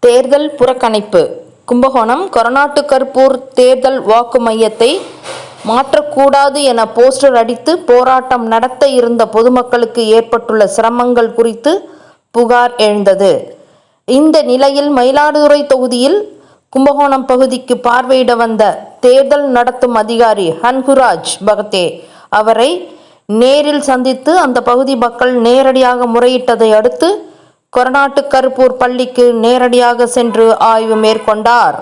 தேர்தல் புறக்கணிப்பு. கும்பகோணம் கொரநாட்டு கருப்பூர் தேர்தல் வாக்கு மையத்தை மாற்றக்கூடாது என போஸ்டர் அடித்து போராட்டம் நடத்த இருந்த பொதுமக்களுக்கு ஏற்பட்டுள்ள சிரமங்கள் குறித்து புகார் எழுந்தது. இந்த நிலையில் மயிலாடுதுறை தொகுதியில் கும்பகோணம் பகுதிக்கு பார்வையிட வந்த தேர்தல் நடத்தும் அதிகாரி ஹன்குராஜ் பகதே அவரை நேரில் சந்தித்து அந்த பகுதி மக்கள் நேரடியாக முறையிட்டதை அடுத்து கொரநாட்டு கருப்பூர் பள்ளிக்கு நேரடியாக சென்று ஆய்வு மேற்கொண்டார்.